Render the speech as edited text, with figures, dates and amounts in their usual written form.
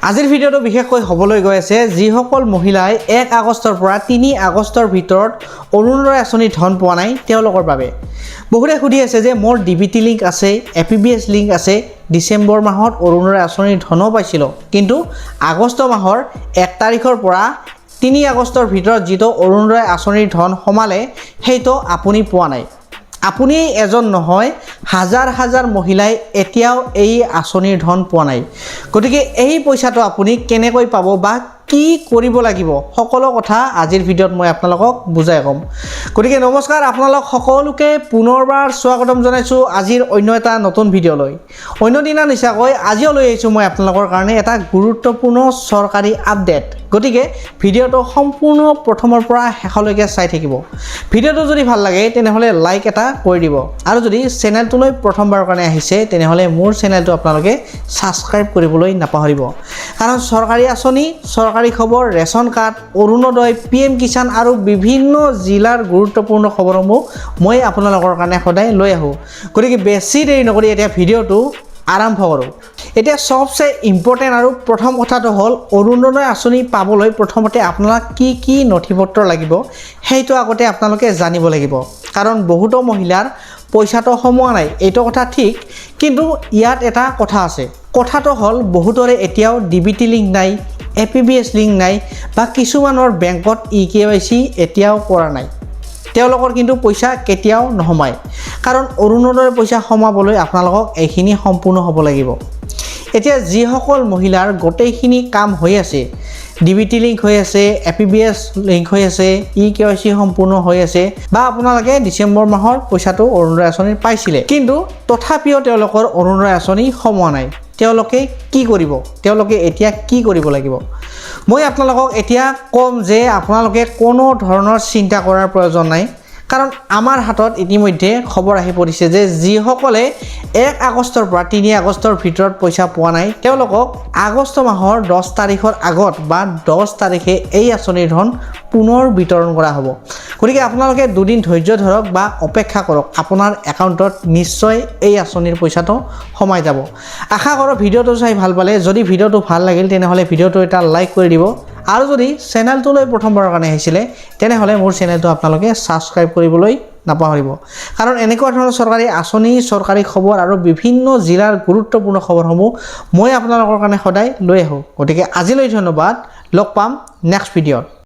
আজিৰ ভিডিঅ'টো বিশেষকৈ হ'বলৈ গৈ আছে যিসকল মহিলাই 1 আগষ্টৰ পৰা 3 আগষ্টৰ ভিতৰত অৰুণোদয় আঁচনিৰ ধন পোৱা নাই তেওঁলোকৰ বাবে। বহুতে সুধি আছে যে মোৰ ডিবিটি লিংক আছে, এপিবিএছ লিংক আছে, ডিচেম্বৰ মাহত অৰুণোদয় আঁচনিৰ ধনো পাইছিলোঁ, কিন্তু আগষ্ট মাহৰ 1 তাৰিখৰ পৰা 3 আগষ্টৰ ভিতৰত যিটো অৰুণোদয় আঁচনিৰ ধন সোমালে সেইটো আপুনি পোৱা নাই। আপুনি এজন নহয়, হাজাৰ হাজাৰ মহিলাই এতিয়াও এই আঁচনিৰ ধন পোৱা নাই। গতিকে এই পইচাটো আপুনি কেনেকৈ পাব বা কি কৰিব লাগিব সকলো কথা আজিৰ ভিডিঅ'ত মই আপোনালোকক বুজাই ক'ম। গতিকে নমস্কাৰ, আপোনালোক সকলোকে পুনৰবাৰ স্বাগতম জনাইছোঁ আজিৰ অন্য এটা নতুন ভিডিঅ'লৈ। অন্য দিনা নিচাকৈ আজিও লৈ আহিছোঁ মই আপোনালোকৰ কাৰণে এটা গুৰুত্বপূৰ্ণ চৰকাৰী আপডেট। গতিকে ভিডিঅ'টো সম্পূৰ্ণ প্ৰথমৰ পৰা শেষলৈকে চাই থাকিব। ভিডিঅ'টো যদি ভাল লাগে তেনেহ'লে লাইক এটা কৰি দিব, আৰু যদি চেনেলটোলৈ প্ৰথমবাৰৰ কাৰণে আহিছে তেনেহ'লে মোৰ চেনেলটো আপোনালোকে ছাবস্ক্ৰাইব কৰিবলৈ নাপাহৰিব। কাৰণ চৰকাৰী আঁচনি, চৰকাৰী খবৰ, ration card, Orunodoi, PM Kisan আৰু বিভিন্ন জিলাৰ গুৰুত্বপূৰ্ণ খবৰসমূহ মই আপোনালোকৰ কাৰণে সদায় লৈ আহোঁ। গতিকে বেছি দেৰি নকৰি এতিয়া ভিডিঅ'টো আৰম্ভ কৰোঁ। এতিয়া সবচে ইম্পৰ্টেণ্ট আৰু প্ৰথম কথাটো হ'ল অৰুণোদয় আঁচনি পাবলৈ প্ৰথমতে আপোনাক কি কি নথিপত্ৰ লাগিব সেইটো আগতে আপোনালোকে জানিব লাগিব। কাৰণ বহুতো মহিলাৰ পইচাটো সোমোৱা নাই এইটো কথা ঠিক, কিন্তু ইয়াত এটা কথা আছে। কথাটো হ'ল বহুতৰে এতিয়াও ডিবিটি লিংক নাই, এপিবিএছ লিংক নাই, বা কিছুমানৰ বেংকত EKYC এতিয়াও কৰা নাই। তেওঁলোকৰ কিন্তু পইচা কেতিয়াও নোসোমায়, কাৰণ অৰুণোদয়ৰ পইচা সোমাবলৈ আপোনালোকক এইখিনি সম্পূৰ্ণ হ'ব লাগিব। এতিয়া যিসকল মহিলাৰ গোটেইখিনি কাম হৈ আছে, ডিবিটি লিংক হৈ আছে, এপিবিএছ লিংক হৈ আছে, EKYC সম্পূৰ্ণ হৈ আছে, বা আপোনালোকে ডিচেম্বৰ মাহৰ পইচাটো অৰুণোদয় আঁচনি পাইছিলে, কিন্তু তথাপিও তেওঁলোকৰ অৰুণোদয় আঁচনি সোমোৱা নাই, তেওঁলোকে কি কৰিব? তেওঁলোকে এতিয়া কি কৰিব লাগিব? মই আপোনালোকক এতিয়া ক'ম যে আপোনালোকে কোনো ধৰণৰ চিন্তা কৰাৰ প্ৰয়োজন নাই। কাৰণ আমাৰ হাতত ইতিমধ্যে খবৰ আহি পৰিছে যে যিসকলে 1 আগষ্টৰ পৰা 3 আগষ্টৰ ভিতৰত পইচা পোৱা নাই তেওঁলোকক আগষ্ট মাহৰ 10 তাৰিখৰ আগত বা 10 তাৰিখে এই আঁচনিৰ ধন পুনৰ বিতৰণ কৰা হ'ব। গতিকে আপোনালোকে দুদিন ধৈৰ্য ধৰক বা অপেক্ষা কৰক, আপোনাৰ একাউণ্টত নিশ্চয় এই আঁচনিৰ পইচাটো সোমাই যাব। আশা কৰোঁ ভিডিঅ'টো চাই ভাল পালে। যদি ভিডিঅ'টো ভাল লাগিল তেনেহ'লে ভিডিঅ'টো এটা লাইক কৰি দিব, আৰু যদি চেনেলটোলৈ প্ৰথমবাৰৰ কাৰণে আহিছিলে তেনেহ'লে মোৰ চেনেলটো আপোনালোকে ছাবস্ক্ৰাইব কৰিবলৈ নাপাহৰিব। কাৰণ এনেকুৱা ধৰণৰ চৰকাৰী আঁচনি, চৰকাৰী খবৰ আৰু বিভিন্ন জিলাৰ গুৰুত্বপূৰ্ণ খবৰসমূহ মই আপোনালোকৰ কাৰণে সদায় লৈ আহোঁ। গতিকে আজিলৈ ধন্যবাদ, লগ পাম নেক্সট ভিডিঅ'ত।